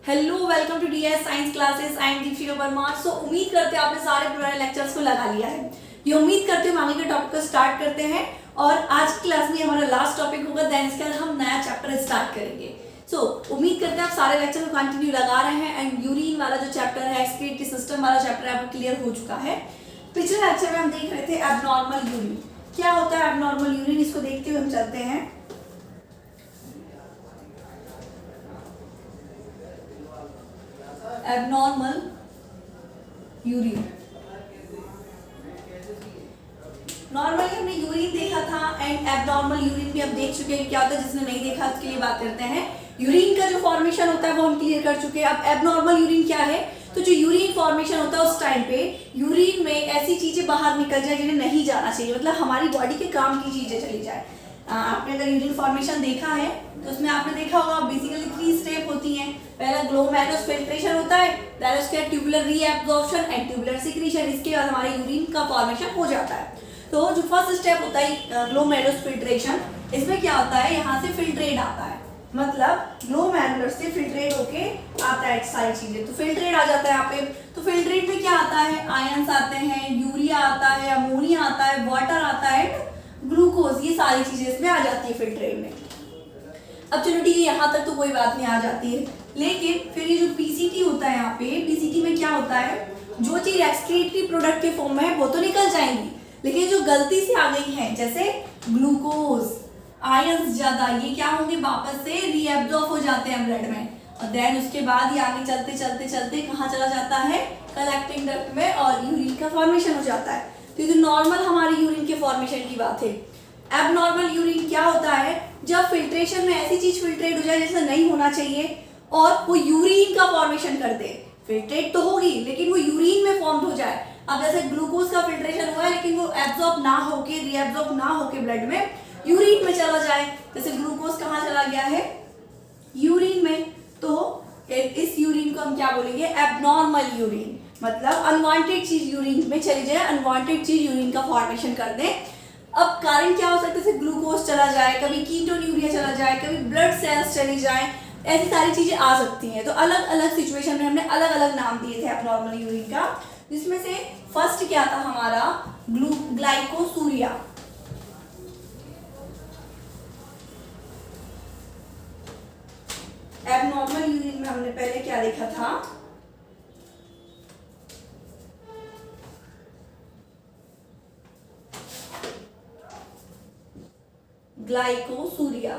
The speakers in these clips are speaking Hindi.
Hello, welcome to DS science classes. I am Deepika Parmar. So उम्मीद करते हैं आपने सारे पुराने लेक्चर्स को लगा लिया है। ये उम्मीद करते हैं हम आगे के टॉपिक को स्टार्ट करते हैं और आज की क्लास में हमारा लास्ट टॉपिक होगा, देन इसके बाद हम नया चैप्टर स्टार्ट करेंगे। सो उम्मीद करते हैं आप सारे लेक्चर को कंटिन्यू लगा रहे हैं एंड यूरिन वाला जो चैप्टर है, एक्सक्रीटरी सिस्टम वाला चैप्टर है, वो क्लियर हो चुका है। पिछले लेक्चर में हम देख रहे थे एबनॉर्मल यूरिन। क्या होता है एबनॉर्मल यूरिन, इसको देखते हुए हम चलते हैं। एबनॉर्मल यूरिन, नॉर्मली हमने यूरिन देखा था एंड एबनॉर्मल यूरिन भी हम देख चुके हैं। क्या होता है, जिसने नहीं देखा उसके लिए बात करते हैं। यूरिन का जो फॉर्मेशन होता है वो हम क्लियर कर चुके हैं। अब एबनॉर्मल यूरिन क्या है, तो जो यूरिन फॉर्मेशन होता है उस टाइम पे यूरिन में ऐसी चीजें बाहर निकल जाए जिन्हें नहीं जाना चाहिए, मतलब हमारी बॉडी के काम की चीजें चली जाए। आपने अगर यूरिन फॉर्मेशन देखा है तो उसमें आपने देखा होगा बेसिकली 3 स्टेप होती हैं। पहला ग्लोमेरुलस फिल्ट्रेशन होता है, देन उसके बाद tubular reabsorption and tubular secretion. इसके बाद हमारे यूरिन का फॉर्मेशन हो जाता है। तो जो फर्स्ट स्टेप होता है ग्लोमेरुलस फिल्ट्रेशन, इसमें क्या होता है, यहाँ से फिल्ट्रेट आता है, मतलब ग्लोमेरुलस से फिल्ट्रेट होके आता है सारी चीजें। तो फिल्ट्रेट आ जाता है यहाँ पे। तो फिल्ट्रेट में क्या आता है, आयंस आते हैं, यूरिया आता है, अमोनिया आता है, वाटर आता है, ग्लूकोज, ये सारी चीजें इसमें आ जाती है फिल्ट्रेट में। अब चलो ठीक है, यहाँ तक तो कोई बात नहीं, आ जाती है। लेकिन फिर ये जो पीसीटी होता है, यहाँ पे पीसीटी में क्या होता है, जो चीज एक्सक्रीटरी प्रोडक्ट के फॉर्म में है वो तो निकल जाएंगी, लेकिन जो गलती से आ गई है जैसे ग्लूकोज, आयंस ज्यादा, ये क्या होंगे, वापस से रीएब्जॉर्ब हो जाते हैं ब्लड में। और देन उसके बाद ये आगे चलते चलते चलते कहाँ चला जाता है, कलेक्टिंग डक्ट में, और यूरिन का फॉर्मेशन हो जाता है। तो ये नॉर्मल हमारी यूरिन के फॉर्मेशन की बात है। एबनॉर्मल यूरिन क्या होता है, जब फिल्ट्रेशन में ऐसी चीज फिल्ट्रेट हो जाए जैसे नहीं होना चाहिए और वो यूरिन का फॉर्मेशन कर दे। फिल्ट्रेट तो होगी लेकिन वो यूरिन में फॉर्म हो जाए। अब जैसे ग्लूकोज का फिल्ट्रेशन हुआ है लेकिन वो एब्जॉर्ब ना होके, रीएब्जॉर्ब ना होके ब्लड में यूरिन में चला जाए। जैसे ग्लूकोज कहाँ चला गया है, यूरिन में, तो इस यूरिन को हम क्या बोलेंगे, एबनॉर्मल यूरिन, मतलब अनवांटेड चीज यूरिन में चली जाए, अनवांटेड चीज यूरिन का फॉर्मेशन कर दे। अब कारण क्या हो सकता है, जैसे ग्लूकोज चला जाए, कभी कीटोन यूरिया चला जाए, कभी ब्लड सेल्स चली जाए, ऐसी सारी चीजें आ सकती हैं। तो अलग अलग सिचुएशन में हमने अलग अलग नाम दिए थे एबनॉर्मल यूरिन का, जिसमें से फर्स्ट क्या था हमारा, ग्लाइकोसूरिया। एबनॉर्मल यूरिन में हमने पहले क्या देखा था, ग्लाइकोसूरिया।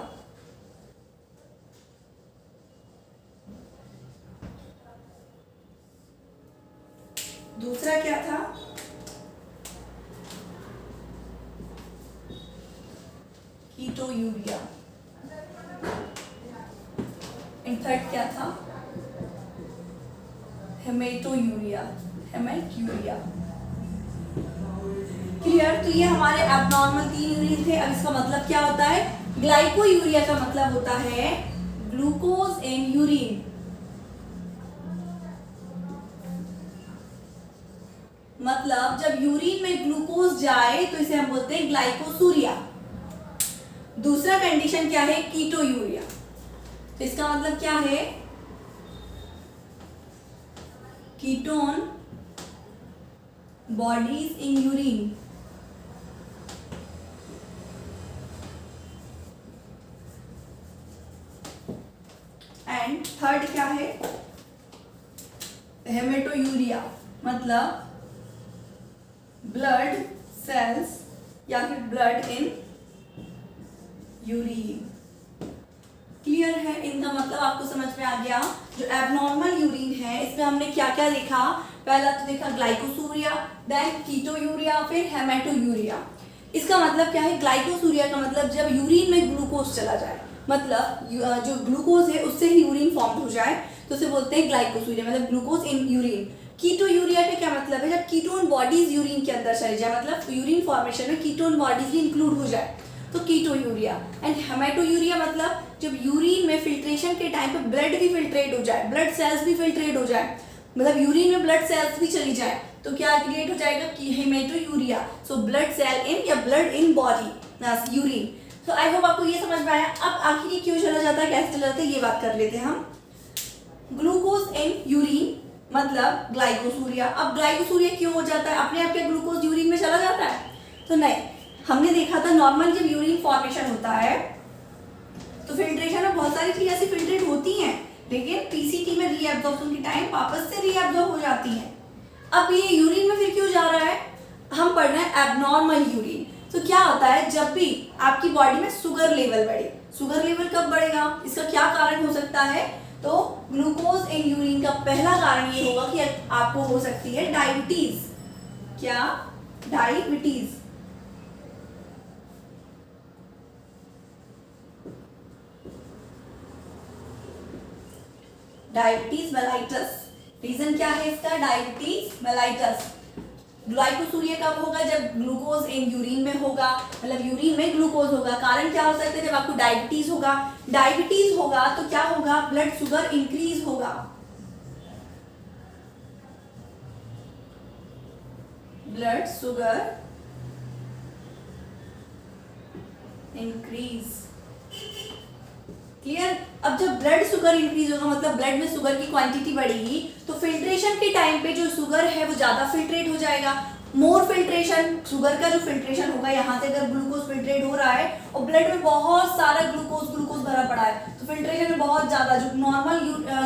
दूसरा क्या था, कीटोयूरिया। एंड थर्ड क्या था, हेमेटोयूरिया, हेमेट्यूरिया। क्लियर। तो ये हमारे एबनॉर्मल 3 यूरिन थे। अब इसका मतलब क्या होता है, ग्लाइकोयूरिया का मतलब होता है ग्लूकोज इन यूरिन, मतलब जब यूरिन में ग्लूकोज जाए तो इसे हम बोलते हैं ग्लाइकोसूरिया। दूसरा कंडीशन क्या है, कीटोयूरिया। तो इसका मतलब क्या है, ketone bodies in urine. And third क्या है, हेमेटोयूरिया, मतलब ब्लड सेल्स या फिर ब्लड इन यूरिन। क्लियर है, इनका मतलब आपको समझ में आ गया। जो एबनॉर्मल यूरिन है इसमें हमने क्या क्या देखा, पहला तो देखा ग्लाइकोसूरिया, देन कीटोयूरिया, फिर हेमेटोयूरिया। इसका मतलब क्या है, ग्लाइकोसूरिया का मतलब जब यूरिन में ग्लूकोज चला जाए, मतलब जो ग्लूकोज है उससे ही यूरिन फॉर्म हो जाए, तो उसे बोलते हैं ग्लाइकोसूरिया, मतलब ग्लूकोज इन यूरिन। कीटोयूरिया का क्या मतलब है, जब कीटोन बॉडीज यूरिन के अंदर चली जाए, मतलब यूरिन फॉर्मेशन में कीटोन बॉडीज भी इंक्लूड हो जाए, तो कीटोयूरिया। एंड हेमेटोयूरिया मतलब जब यूरिन में फिल्ट्रेशन के टाइम पे ब्लड भी फिल्ट्रेट हो जाए, ब्लड सेल्स भी फिल्ट्रेट हो जाए, मतलब यूरिन में ब्लड सेल्स भी चली जाए, तो क्या क्रिएट हो जाएगा, कि हेमेटोयूरिया। सो ब्लड सेल इन या ब्लड इन बॉडी यूरिन। तो आई होप आपको ये समझ में आया। अब आखिर ये क्यों चला जाता है, कैसे चला जाता है, ये बात कर लेते हैं हम। ग्लूकोज ग्लूकोज इन यूरिन मतलब ग्लाइकोसूरिया। अब ग्लाइकोसूरिया क्यों हो जाता है? अपने आप क्या ग्लूकोज यूरिन में चला जाता है? तो नहीं, हमने देखा था नॉर्मल जब यूरिन फॉर्मेशन होता है तो फिल्ट्रेशन में बहुत सारी चीजें ऐसी फिल्ट्रेट होती हैं, लेकिन पीसीटी में रीएब्जॉर्प्शन के टाइम वापस से रीएब्जॉर्ब हो जाती हैं। अब ये यूरिन में फिर क्यों जा रहा है? हम पढ़ रहे हैं एबनॉर्मल यूरिन। तो क्या होता है, जब भी आपकी बॉडी में शुगर लेवल बढ़े, शुगर लेवल कब बढ़ेगा, इसका क्या कारण हो सकता है? तो ग्लूकोज इन यूरिन का पहला कारण ये होगा कि आपको हो सकती है डायबिटीज। क्या? डायबिटीज। Diabetes mellitus. रीजन क्या है इसका? Diabetes mellitus. ग्लाइकोसूरिया कब होगा? जब ग्लूकोज इन यूरिन में होगा, मतलब यूरिन में ग्लूकोज होगा। कारण क्या हो सकता है? जब आपको डायबिटीज होगा, डायबिटीज होगा तो क्या होगा? ब्लड शुगर इंक्रीज होगा। Blood sugar increase. क्लियर? अब जब ब्लड शुगर इंक्रीज होगा मतलब ब्लड में शुगर की क्वांटिटी बढ़ेगी, तो फिल्ट्रेशन के टाइम पे जो शुगर है वो ज्यादा फिल्ट्रेट हो जाएगा। मोर फिल्ट्रेशन, शुगर का जो फिल्ट्रेशन होगा, यहाँ से अगर ग्लूकोज फिल्ट्रेट हो रहा है और ब्लड में बहुत सारा ग्लूकोज भरा पड़ा है, तो फिल्ट्रेशन में बहुत ज्यादा, जो नॉर्मल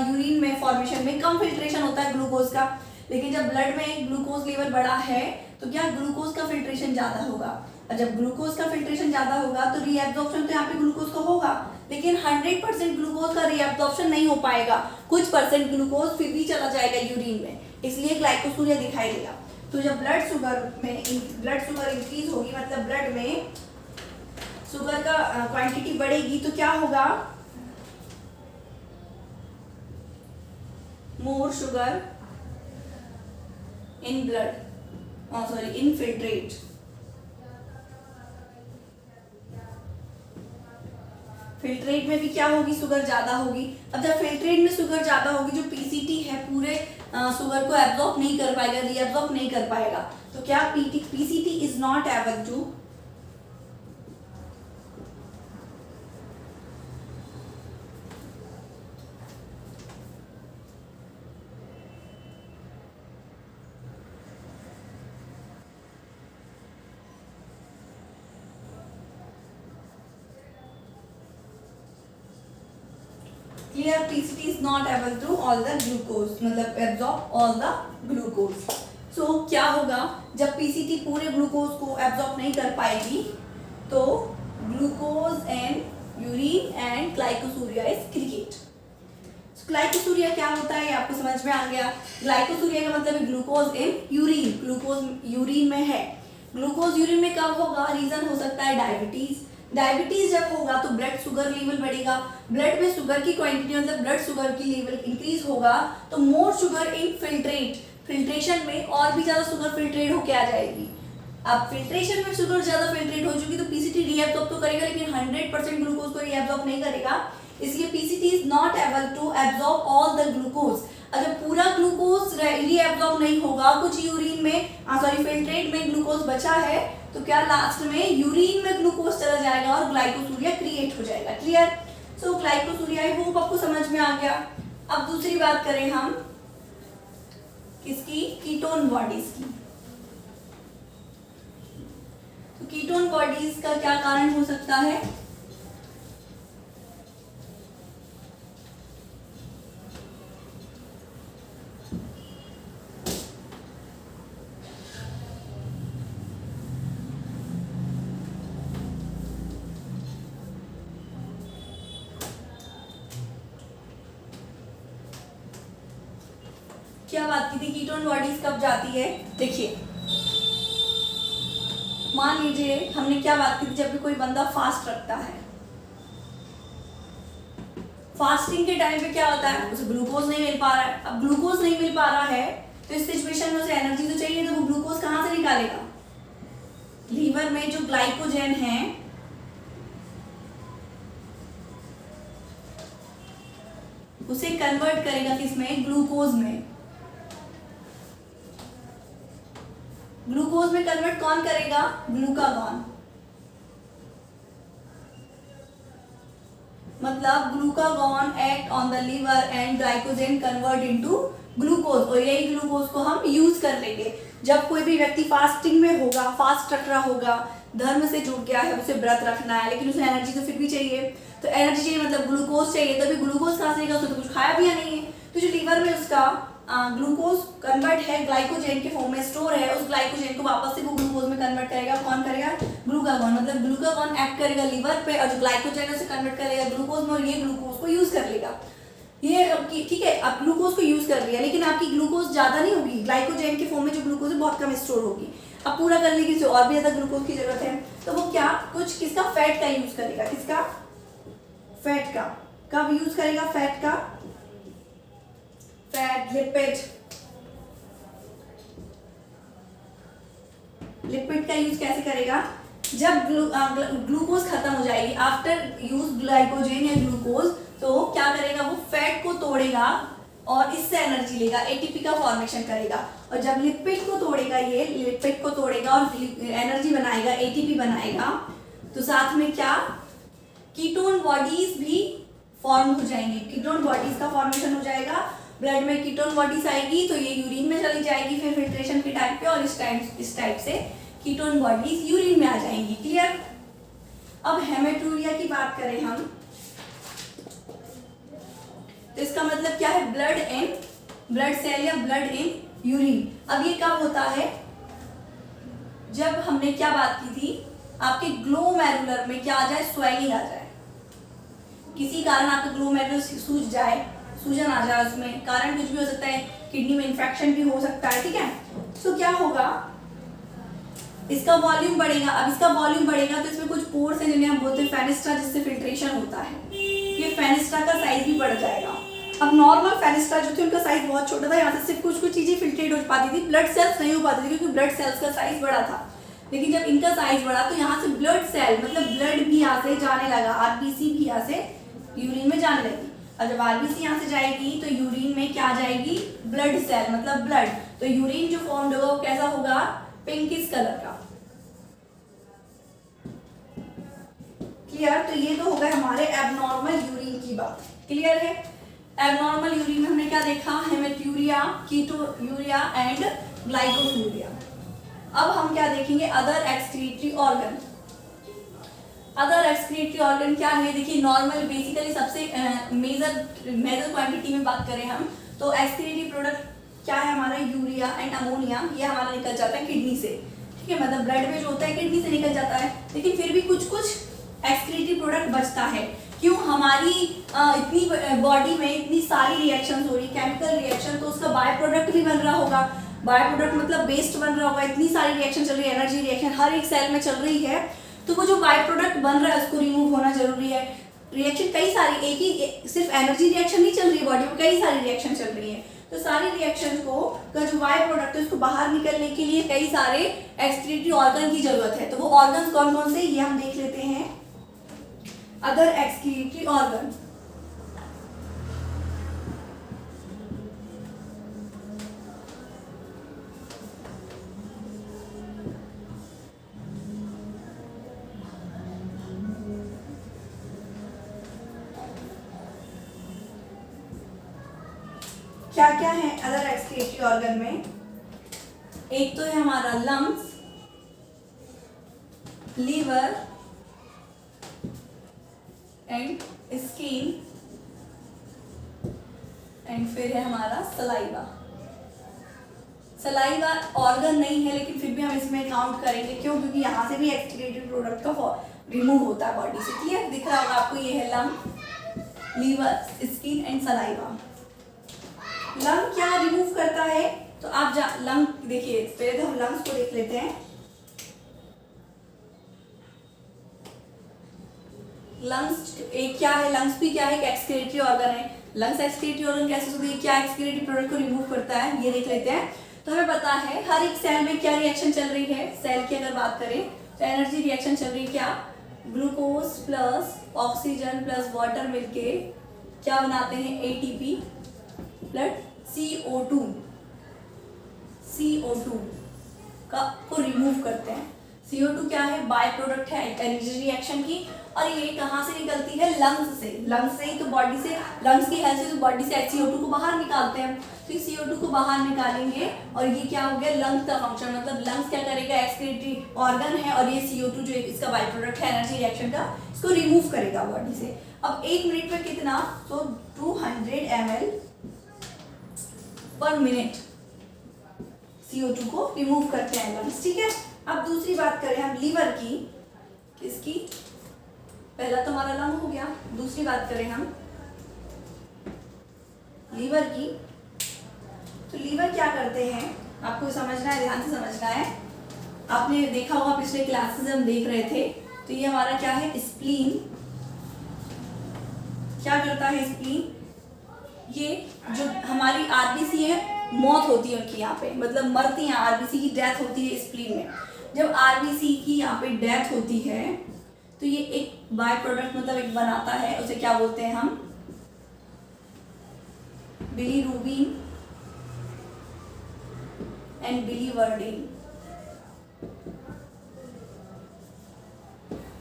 यूरिन में फॉर्मेशन में कम फिल्ट्रेशन होता है ग्लूकोज का, लेकिन जब ब्लड में ग्लूकोज लेवल बढ़ा है तो क्या ग्लूकोज का फिल्ट्रेशन ज्यादा होगा। और जब ग्लूकोज का फिल्ट्रेशन ज्यादा होगा तो रीएब्जॉर्प्शन तो यहाँ पे ग्लूकोज का होगा, लेकिन 100% ग्लूकोज का रीएब्जॉर्प्शन नहीं हो पाएगा, कुछ परसेंट ग्लूकोज फिर भी चला जाएगा यूरिन में, इसलिए ग्लाइकोसूरिया दिखाई देगा। तो जब ब्लड शुगर इंक्रीज होगी मतलब ब्लड में शुगर का क्वांटिटी बढ़ेगी तो क्या होगा? मोर sugar in blood, in filtrate. Filtrate में भी क्या होगी? शुगर ज्यादा होगी। अब जब फिल्ट्रेट में शुगर ज्यादा होगी, जो पीसीटी है पूरे शुगर को एब्जॉर्ब नहीं कर पाएगा, रीएब्जॉर्ब नहीं कर पाएगा, तो क्या PCT is not able to Clear? PCT is not able to all the glucose, मतलब absorb all the glucose. So क्या होगा जब PCT पूरे ग्लूकोज को absorb नहीं कर पाएगी, तो glucose and urine and glycosuria is create. Glycosuria क्या होता है आपको समझ में आ गया। ग्लाइकोसूरिया का मतलब glucose in urine, glucose urine में है। ग्लूकोज यूरिन में कब होगा? रीजन हो सकता है डायबिटीज। डायबिटीज जब होगा तो ब्लड शुगर लेवल बढ़ेगा, ब्लड में शुगर की क्वांटिटी मतलब ब्लड शुगर की लेवल इंक्रीज होगा, तो मोर शुगर इन फिल्ट्रेट, फिल्ट्रेशन में और भी ज्यादा शुगर फिल्ट्रेट होके आ जाएगी। अब फिल्ट्रेशन में शुगर ज्यादा फिल्ट्रेट हो चुकी तो पीसीटी रीएब्जॉर्ब तो करेगा, लेकिन 100% ग्लूकोज को रीएब्जॉर्ब नहीं करेगा, इसलिए PCT is not able to absorb all the glucose. अगर पूरा ग्लूकोज रीएब्जॉर्ब नहीं होगा, कुछ यूरिन में फिल्ट्रेट में ग्लूकोज बचा है, तो क्या लास्ट में यूरिन में ग्लूकोज चला जाएगा और ग्लाइकोसूरिया क्रिएट हो जाएगा। Clear? So glycosuria I hope आपको समझ में आ गया। अब दूसरी बात करें हम किसकी? कीटोन बॉडीज की। तो कीटोन बॉडीज का क्या कारण हो सकता है? क्या बात की थी? कीटोन बॉडीज कब जाती है? देखिए, मान लीजिए हमने क्या बात की थी, जब भी कोई बंदा फास्ट रखता है, फास्टिंग के टाइम पे क्या होता है? उसे ग्लूकोज नहीं मिल पा रहा है। अब ग्लूकोज नहीं मिल पा रहा है तो इस सिचुएशन में उसे एनर्जी तो चाहिए, तो वो ग्लूकोज कहाँ से निकालेगा? लीवर में जो ग्लाइकोजन है उसे कन्वर्ट करेगा किसमें? ग्लूकोज में। ग्लूकोज में कन्वर्ट कौन करेगा? ग्लूकागॉन। मतलब glucagon act on the liver and glycogen convert into glucose, और यही ग्लूकोज को हम यूज कर लेंगे जब कोई भी व्यक्ति फास्टिंग में होगा, फास्ट रख रहा होगा, धर्म से जुड़ गया है, उसे व्रत रखना है, लेकिन उसे एनर्जी तो फिर भी चाहिए, तो एनर्जी चाहिए मतलब ग्लूकोज चाहिए, तभी ग्लूकोज कहाँ से आएगा, उसने तो कुछ खाया पिया नहीं है, तो जो लीवर में उसका ग्लूकोज कन्वर्ट है ग्लाइकोजन के फॉर्म में स्टोर है, उस ग्लाइकोजन को वापस से वो ग्लूकोज में कन्वर्ट करेगा, कौन करेगा, ग्लूकागॉन, मतलब ग्लूकागॉन एक्ट करेगा लीवर पे, और जो ग्लाइकोजन है उसे कन्वर्ट करेगा ग्लूकोज में, और ये ग्लूकोज को यूज कर लेगा। ये आपकी ठीक है, आप ग्लूकोज को यूज कर लिया, लेकिन आपकी ग्लूकोज ज्यादा नहीं होगी, ग्लाइकोजन के फॉर्म में जो ग्लूकोज है बहुत कम स्टोर होगी, अब पूरा करने के लिए और भी ज्यादा ग्लूकोज की जरूरत है, तो वो क्या कुछ किसका, फैट का यूज करेगा, किसका, फैट का, कब यूज करेगा, फैट का, फैट, लिपिड का यूज कैसे करेगा, जब ग्लूकोज खत्म हो जाएगी, आफ्टर यूज ग्लाइकोजन या ग्लूकोज, तो क्या करेगा, वो फैट को तोड़ेगा और इससे एनर्जी लेगा, एटीपी का फॉर्मेशन करेगा, और जब लिपिड को तोड़ेगा, ये लिपिड को तोड़ेगा और एनर्जी बनाएगा, एटीपी बनाएगा, तो साथ में क्या, कीटोन बॉडीज भी फॉर्म हो जाएंगी, कीटोन बॉडीज का फॉर्मेशन हो जाएगा, ब्लड में कीटोन बॉडीज आएगी तो ये यूरिन में चली जाएगी फिर फिल्ट्रेशन के टाइप पे, और इस टाइप से कीटोन बॉडीज यूरिन में आ जाएंगी। क्लियर। अब हेमेटूरिया की बात करें हम, तो इसका मतलब क्या है, ब्लड सेल या ब्लड इन यूरिन। अब ये कब होता है, जब हमने क्या बात की थी, आपके ग्लोमेरुलर में क्या आ जाए, स्वेलिंग आ जाए, किसी कारण आपका ग्लोमेरुलर सूज जाए, सूजन आ जाए, उसमें कारण कुछ भी हो सकता है, किडनी में इंफेक्शन भी हो सकता है, ठीक है। तो क्या होगा, इसका वॉल्यूम बढ़ेगा, अब इसका वॉल्यूम बढ़ेगा तो इसमें कुछ पोर्स हैं जिन्हें हम बोलते हैं फेनेस्ट्रा, जिससे फिल्ट्रेशन होता है, ये फेनेस्ट्रा का साइज भी बढ़ जाएगा। अब नॉर्मल फेनेस्ट्रा जो थे उनका साइज बहुत छोटा था, यहाँ से सिर्फ कुछ चीजें फिल्ट्रेट हो पाती थी, ब्लड सेल्स नहीं हो पाती थी क्योंकि ब्लड सेल्स का साइज बड़ा था, लेकिन जब इनका साइज बढ़ा तो यहाँ से ब्लड सेल मतलब ब्लड भी यहाँ से जाने लगा, आरबीसी भी यहाँ से यूरिन में जाने लगी, और जब आरबीसी यहाँ से जाएगी तो यूरिन में क्या जाएगी, ब्लड सेल मतलब ब्लड, तो यूरिन जो फॉर्म होगा वो कैसा होगा, पिंकिश कलर का। क्लियर। तो ये तो होगा हमारे एबनॉर्मल यूरिन की बात। क्लियर है। एबनॉर्मल यूरिन में हमने क्या देखा, हेमेट्यूरिया, कीटोयूरिया एंड ग्लाइकोसूरिया। अब हम क्या देखेंगे, other excretory organ. Other excretory organ क्या है, देखिए नॉर्मल बेसिकली सबसे मेजर क्वांटिटी में बात करें हम तो एक्सक्रीटरी प्रोडक्ट क्या है हमारा, यूरिया एंड अमोनिया, ये हमारा निकल जाता है किडनी से, ठीक है, मतलब ब्लड में जो होता है किडनी से निकल जाता है, लेकिन फिर भी कुछ एक्सक्रीटरी प्रोडक्ट बचता है। क्यों, हमारी इतनी बॉडी में इतनी सारी रिएक्शन हो रही, केमिकल रिएक्शन, तो उसका बाय प्रोडक्ट भी बन रहा होगा, बाय प्रोडक्ट मतलब वेस्ट बन रहा होगा, इतनी सारी रिएक्शन चल रही है, एनर्जी रिएक्शन हर एक सेल में चल रही है, तो वो जो बाय प्रोडक्ट बन रहा है उसको रिमूव होना जरूरी है। रिएक्शन कई सारी, एक ही सिर्फ एनर्जी रिएक्शन नहीं चल रही है बॉडी में, कई सारी रिएक्शन चल रही है, तो सारी रिएक्शन को का जो बाय प्रोडक्ट है उसको बाहर निकलने के लिए कई सारे एक्सक्रीटरी ऑर्गन की जरूरत है। तो वो ऑर्गन कौन कौन से, ये हम देख लेते हैं। अदर एक्सक्रीटरी ऑर्गन, क्या क्या है अदर एक्सक्रीटरी ऑर्गन में, एक तो है हमारा lungs, liver and skin and फिर है हमारा सलाइवा। सलाइवा ऑर्गन नहीं है लेकिन फिर भी हम इसमें काउंट करेंगे, क्यों, क्योंकि यहाँ से भी एक्सक्रीटरी प्रोडक्ट का रिमूव होता है बॉडी से। क्लियर, दिख रहा होगा आपको, ये है lung, liver, skin and saliva. Lung क्या रिमूव करता है, तो आप लंग देखिए, पहले तो हम लंग्स को देख लेते हैं। लंग्स एक क्या है, लंग्स भी क्या है, एक एक्सक्रीटरी ऑर्गन है। लंग्स एक्सक्रीटरी ऑर्गन कैसे होती है, क्या एक्सक्रीटरी प्रोडक्ट को रिमूव करता है, ये देख लेते हैं। तो हमें पता है हर एक सेल में क्या रिएक्शन चल रही है, सेल की अगर बात करें तो एनर्जी रिएक्शन चल रही है, क्या, glucose plus oxygen plus water मिलके क्या बनाते हैं, एटीपी प्लस CO2 को रिमूव करते हैं। CO2 क्या है, बाय प्रोडक्ट है एनर्जी रिएक्शन की, और ये कहाँ से निकलती है, लंग्स से। लंग्स से ही तो बॉडी से, लंग्स की हेल्थ से तो बॉडी से CO2 को बाहर निकालते हैं। तो इस CO2 को बाहर निकालेंगे और ये क्या हो गया, लंग्स का फंक्शन, मतलब लंग्स क्या करेगा, एक्सक्रीटरी ऑर्गन है और ये CO2 जो इसका बाय प्रोडक्ट है एनर्जी रिएक्शन का, इसको रिमूव करेगा बॉडी से। अब 1 मिनट में कितना, तो 200 ml पर मिनट CO2 को रिमूव करते हैं लंग्स, ठीक है। अब दूसरी बात करें हम लीवर की, किसकी, पहला तो हमारा लंग हो गया, दूसरी बात करें हम लीवर की, तो लीवर क्या करते हैं, आपको समझना है, ध्यान से समझना है। आपने देखा होगा पिछले क्लासेस हम देख रहे थे, तो ये हमारा क्या है, स्प्लीन। क्या करता है स्प्लीन, ये जो हमारी आरबीसी है, मौत होती है उनकी यहाँ पे, मतलब मरती हैं, आरबीसी की डेथ होती है स्प्लीन में। जब आरबीसी की यहाँ पे डेथ होती है तो ये एक बाय प्रोडक्ट, मतलब एक बनाता है, उसे क्या बोलते हैं हम, bilirubin and biliverdin.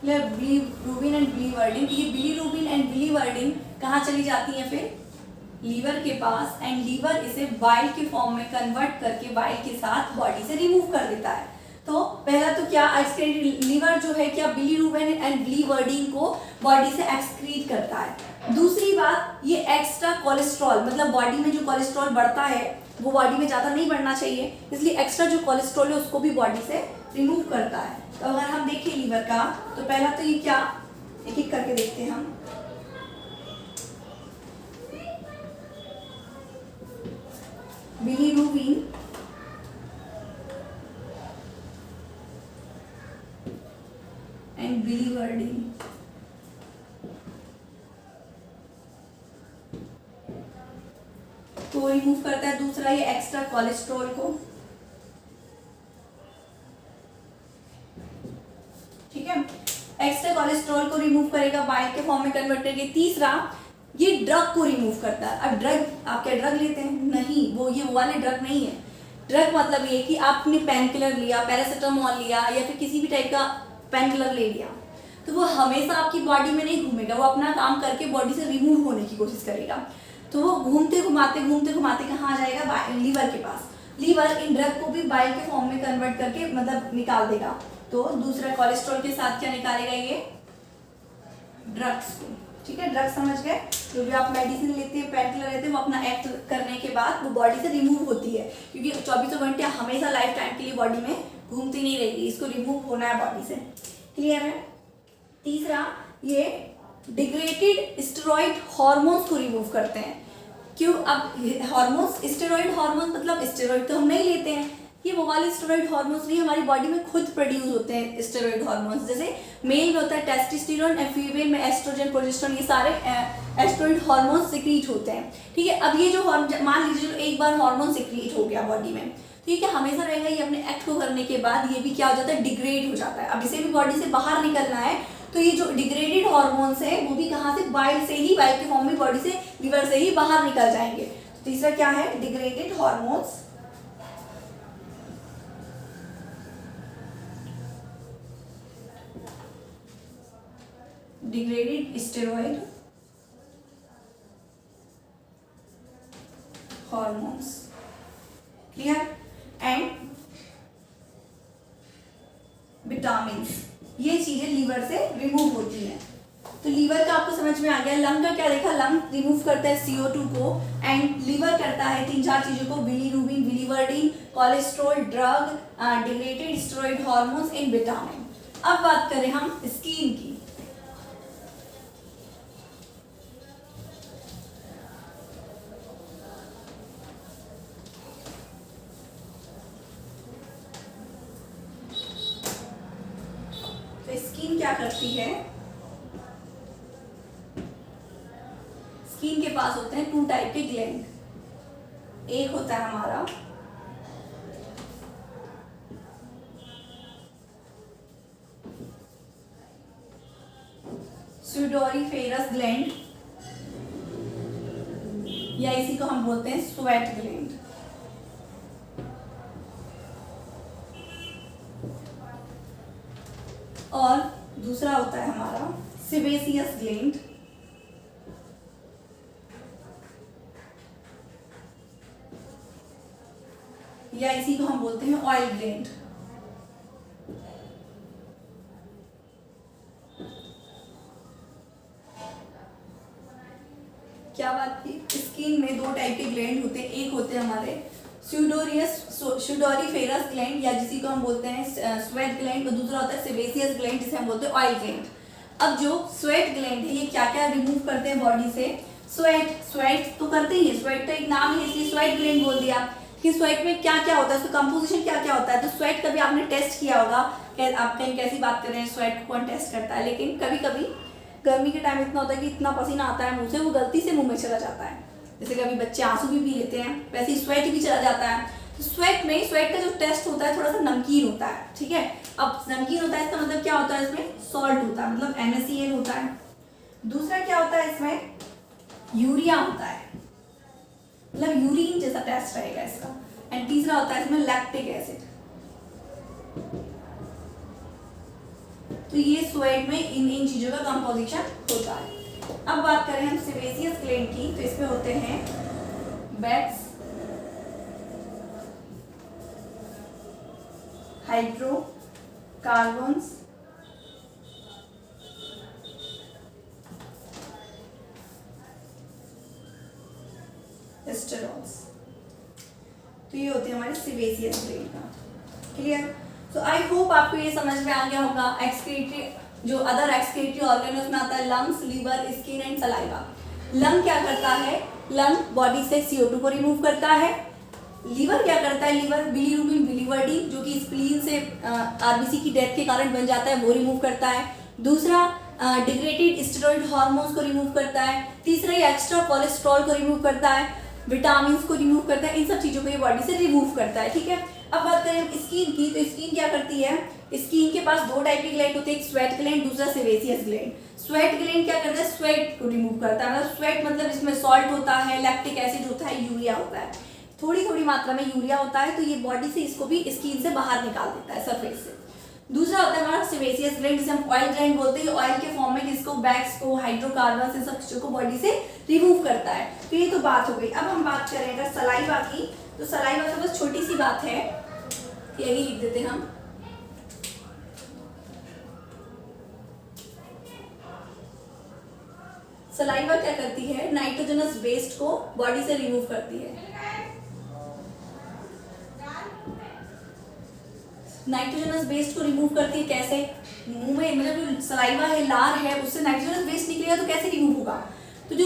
Bilirubin and biliverdin, ये बिलीरुबिन एंड बिलीवर्डिन कहाँ चली जाती है फिर, लीवर के पास, एंड लीवर इसे बाइल के फॉर्म में कन्वर्ट करके बाइल के साथ बॉडी से रिमूव कर देता है। तो पहला तो क्या, लीवर जो है क्या बिलीरुबिन एंड बिलीवर्डिन को बॉडी से एक्सक्रीट करता है। दूसरी बात, ये एक्स्ट्रा कोलेस्ट्रॉल, मतलब बॉडी में जो कोलेस्ट्रॉल बढ़ता है वो बॉडी में ज़्यादा नहीं बढ़ना चाहिए, इसलिए एक्स्ट्रा जो कोलेस्ट्रॉल है उसको भी बॉडी से रिमूव करता है। तो अगर हम देखें लीवर का, तो पहला तो ये क्या, एक एक करके देखते हैं हम। बिलीरुबिन एंड बिलीवर्डिन, को रिमूव करता है। दूसरा ये एक्स्ट्रा कोलेस्ट्रॉल को, ठीक है, एक्स्ट्रा कोलेस्ट्रॉल को रिमूव करेगा, बाइल के फॉर्म में कन्वर्ट करके। तीसरा ये ड्रग को रिमूव करता है। अब ड्रग, आप क्या ड्रग लेते हैं, नहीं, वो ये वाले ड्रग नहीं है। ड्रग मतलब ये कि आपने पेन किलर लिया, पैरासिटामोल लिया या फिर किसी भी टाइप का पेन किलर ले लिया, तो वो हमेशा आपकी बॉडी में नहीं घूमेगा, वो अपना काम करके बॉडी से रिमूव होने की कोशिश करेगा। तो वो घूमते घुमाते कहाँ आ जाएगा, लीवर के पास। लीवर इन ड्रग को भी बाइल के फॉर्म में कन्वर्ट करके मतलब निकाल देगा। तो दूसरा कोलेस्ट्रॉल के साथ क्या निकालेगा, ये ड्रग्स को, ठीक है। ड्रग्स समझ गए, जो भी आप मेडिसिन लेते हैं, पेन किलर लेते हैं, वो अपना एक्ट करने के बाद वो बॉडी से रिमूव होती है, क्योंकि 24 घंटे हमेशा लाइफ टाइम के लिए बॉडी में घूमती नहीं रहेगी, इसको रिमूव होना है बॉडी से, क्लियर है। तीसरा, ये डिग्रेडेड स्टेरॉइड हार्मोन्स को रिमूव करते हैं। क्यों, अब हार्मोन्स, स्टेरॉइड हार्मोन मतलब स्टेरॉइड तो हम नहीं लेते हैं, ये वो वाले स्टेरॉइड हार्मोन्स नहीं, हमारी बॉडी में खुद प्रोड्यूस होते हैं स्टेरॉइड हार्मोन्स। जैसे मेल में होता है टेस्टोस्टेरोन और फीमेल में एस्ट्रोजन, प्रोजेस्टेरोन, ये सारे एस्टेरॉइड हार्मोन्स सिक्रीट होते हैं, ठीक है। अब ये जो मान लीजिए एक बार हार्मोन सिक्रीट हो गया बॉडी में, ठीक है, हमेशा रहेगा, ये अपने एक्ट को करने के बाद ये भी क्या हो जाता है, डिग्रेड हो जाता है। अब इसे भी बॉडी से बाहर निकलना है, तो ये जो डिग्रेडेड हार्मोन्स है वो भी कहाँ से, बाइल से ही, बाइल के फॉर्म में बॉडी से, लीवर से ही बाहर निकल जाएंगे। तीसरा क्या है, degraded hormones, degraded steroid hormones, clear, and vitamins, ये चीजें लीवर से रिमूव होती हैं। तो लीवर का आपको समझ में आ गया। लंग का क्या देखा, लंग रिमूव करता है CO2 को, एंड लीवर करता है 3-4 चीजों को, bilirubin, biliverdin, cholesterol, drug, degraded steroid hormones and vitamin. अब बात करें हम स्किन की, स्किन क्या करती है, स्किन के पास होते हैं 2 टाइप के ग्लैंड। एक होता है हमारा सुडोरिफेरस ग्लैंड, या इसी को हम बोलते हैं स्वेट ग्लैंड। और दूसरा होता है हमारा सेबेसियस ग्लैंड, या इसी को हम बोलते हैं ऑयल ग्लैंड। क्या बात की, स्किन में दो टाइप के ग्लैंड होते हैं, एक होते हैं हमारे स्यूडोरिफेरस ग्लैंड या जिसी को हम बोलते हैं स्वेट ग्लैंड, और दूसरा होता है सेबेसियस ग्लैंड जिसे हम बोलते हैं ऑयल ग्लैंड। अब जो स्वेट ग्लैंड है ये क्या क्या रिमूव करते हैं बॉडी से? स्वेट तो करते ही है, स्वेट का एक नाम है इसलिए स्वेट ग्लैंड बोल दिया कि स्वेट में क्या क्या होता है, उसका कंपोजिशन क्या क्या होता है। तो स्वेट कभी आपने टेस्ट किया होगा, आप कहीं कैसी बात कर रहे हैं, स्वेट कौन टेस्ट करता है, लेकिन कभी कभी गर्मी के टाइम इतना होता है कि इतना पसीना आता है मुंह से, वो गलती से मुंह में चला जाता है। जैसे कभी बच्चे आंसू भी पी लेते हैं, वैसे ही स्वेट भी चला जाता है। तो स्वेट का जो टेस्ट होता है थोड़ा सा नमकीन होता है, ठीक है। अब नमकीन होता है इसका मतलब क्या होता है, इसमें सॉल्ट होता है, मतलब NaCl होता है। दूसरा क्या होता है, इसमें यूरिया होता है, मतलब यूरिन जैसा टेस्ट रहेगा इसका। एंड तीसरा होता है इसमें लैक्टिक एसिड। तो ये स्वेट में इन चीजों का कंपोजिशन होता है। अब बात करें हम सेबेसियस ग्लैंड की, तो इसमें होते हैं बेट्स, हाइड्रोकार्बन्स, एस्टेरॉल्स। तो ये होते हैं हमारे सेबेसियस ग्लैंड का। क्लियर? तो आई होप आपको ये समझ में आ गया होगा। एक्सक्रीटरी जो अदर एक्सक्रीटरी ऑर्गन है उसमें आता है lungs, liver, skin and saliva. Lung क्या करता है, लंग बॉडी से CO2 को रिमूव करता है। लीवर क्या करता है, लीवर बिलीरुबिन बिलीवर्डिन जो कि स्प्लीन से RBC की डेथ के कारण बन जाता है वो रिमूव करता है। दूसरा डिग्रेडेड स्टेरॉइड हार्मोन्स को रिमूव करता है। तीसरा ये एक्स्ट्रा कोलेस्ट्रॉल को रिमूव करता है, विटामिन को रिमूव करता है, इन सब चीज़ों को ये बॉडी से रिमूव करता है, ठीक है। अब बात करें स्किन की, तो स्किन क्या करती है, स्किन के पास दो टाइप के ग्लैंड होते हैं, एक स्वेट ग्लैंड, दूसरा सेबेसियस ग्लैंड। स्वेट ग्लैंड क्या करता है, स्वेट को रिमूव करता है, मतलब स्वेट मतलब इसमें सॉल्ट होता है, लैक्टिक एसिड होता है, यूरिया होता है, थोड़ी थोड़ी मात्रा में यूरिया होता है, तो ये बॉडी से इसको भी स्किन से बाहर निकाल देता है, सरफेस से। दूसरा होता है हमारा सेबेसियस ग्लैंड जिसे हम ऑयल ग्लैंड बोलते हैं, ऑयल के फॉर्म में जिसको बैक्स को, हाइड्रोकार्बन इन सब चीजों को बॉडी से रिमूव करता है। तो ये तो बात हो गई। अब हम बात करें अगर सलाइवा की, तो सलाइवा तो बस छोटी सी बात है, यही लिख देते हैं हम। सलाइवा क्या करती है, नाइट्रोजनस वेस्ट को बॉडी से रिमूव करती है। नाइट्रोजनस वेस्ट को रिमूव करती है कैसे, मुंह में मतलब जो सलाइवा है, लार है, उससे नाइट्रोजनस वेस्ट निकलेगा तो कैसे रिमूव होगा। तो जो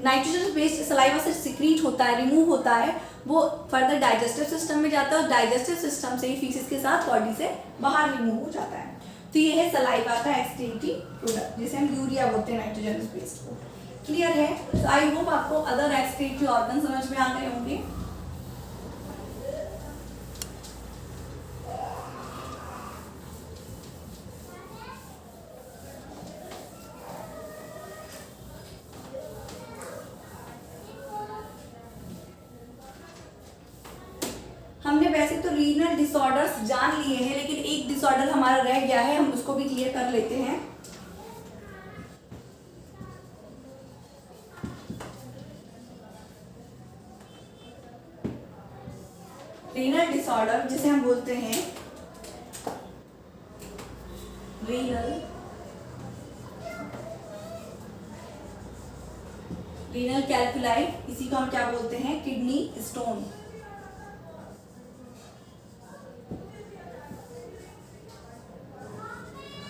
नाइट्रोजनस वेस्ट सलाइवा से सिक्रीट होता है, रिमूव होता है, वो फर्दर डाइजेस्टिव सिस्टम में जाता है और डाइजेस्टिव सिस्टम से ही फीसिस के साथ बॉडी से बाहर रिमूव हो जाता है। तो ये है सलाइवा का एक्सक्रीटरी प्रोडक्ट जिसे हम यूरिया बोलते हैं नाइट्रोजनस वेस्ट को। क्लियर है? तो आई होप आपको अदर एक्सक्रीटरी ऑर्गन समझ में आ गए होंगे। हमने वैसे तो रीनल डिसऑर्डर्स जान लिए हैं, लेकिन एक डिसऑर्डर हमारा रह गया है, हम उसको भी क्लियर कर लेते हैं। रीनल डिसऑर्डर जिसे हम बोलते हैं रीनल कैल्कुलाई, इसी को हम क्या बोलते हैं, किडनी स्टोन।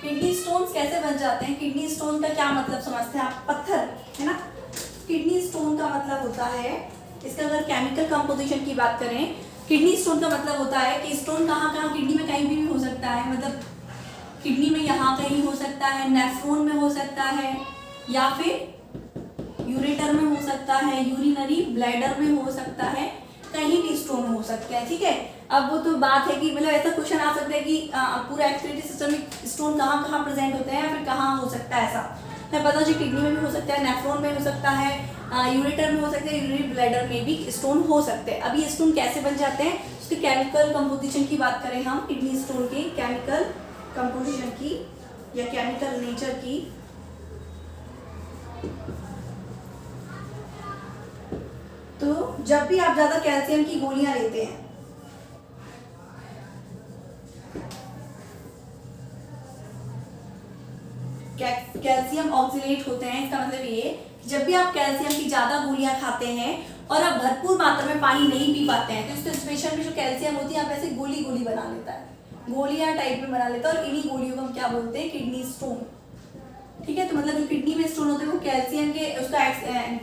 किडनी स्टोन्स कैसे बन जाते हैं, किडनी स्टोन का क्या मतलब समझते हैं आप, पत्थर है ना। किडनी स्टोन का मतलब होता है, इसका अगर केमिकल कंपोजिशन की बात करें, किडनी स्टोन का मतलब होता है कि स्टोन कहाँ कहाँ किडनी में कहीं भी हो सकता है, मतलब किडनी में यहाँ कहीं हो सकता है, नेफ्रॉन में हो सकता है, या फिर यूरेटर में हो सकता है, यूरिनरी ब्लैडर में हो सकता है, कहीं भी स्टोन हो सकते हैं, ठीक है। अब वो तो बात है कि मतलब ऐसा क्वेश्चन आ सकता है कि पूरा एक्सक्रीटरी सिस्टम में स्टोन कहाँ कहाँ प्रेजेंट होते हैं या फिर कहाँ हो सकता है, ऐसा मैं पता जी किडनी में भी हो सकता है, नेफ्रॉन में हो सकता है, यूरेटर में हो सकता है, यूरिनरी ब्लैडर में भी स्टोन हो सकते हैं। अब ये स्टोन कैसे बन जाते हैं, उसके केमिकल कंपोजिशन की बात करें हम, किडनी स्टोन के केमिकल कंपोजिशन की, या केमिकल नेचर की तो जब भी आप ज्यादा कैल्शियम की गोलियां लेते हैं कैल्शियम ऑक्सीलेट होते हैं। इसका मतलब ये कि जब भी आप कैल्शियम की ज्यादा गोलियां खाते हैं और आप भरपूर मात्रा में पानी नहीं पी पाते हैं तो इस सिचुएशन में जो कैल्शियम होती है आप ऐसे गोली गोली बना लेता है, गोलियां टाइप में बना लेता है। और इन्हीं गोलियों को हम क्या बोलते हैं, किडनी स्टोन। ठीक है, तो मतलब जो किडनी में स्टोन होते हैं वो कैल्शियम के, उसका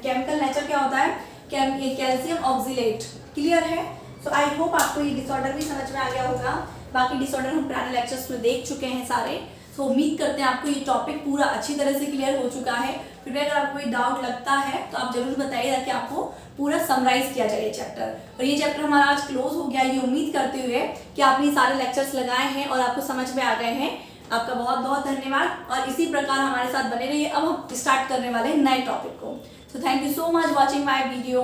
केमिकल नेचर क्या होता है, कैल्शियम ऑक्सीलेट। क्लियर है? सो आई होप आपको ये डिसऑर्डर भी समझ में आ गया होगा। बाकी डिसऑर्डर हम पुराने लेक्चर्स में देख चुके हैं सारे। सो उम्मीद करते हैं आपको ये टॉपिक पूरा अच्छी तरह से क्लियर हो चुका है। फिर भी अगर आपको कोई डाउट लगता है तो आप जरूर बताइए ताकि आपको पूरा समराइज किया जाए ये चैप्टर। और ये चैप्टर हमारा आज क्लोज हो गया ये उम्मीद करते हुए कि आपने सारे लेक्चर्स लगाए हैं और आपको समझ में आ गए हैं। आपका बहुत बहुत धन्यवाद और इसी प्रकार हमारे साथ बने रहिए। अब हम स्टार्ट करने वाले हैं नए टॉपिक को। So thank you so much watching my video.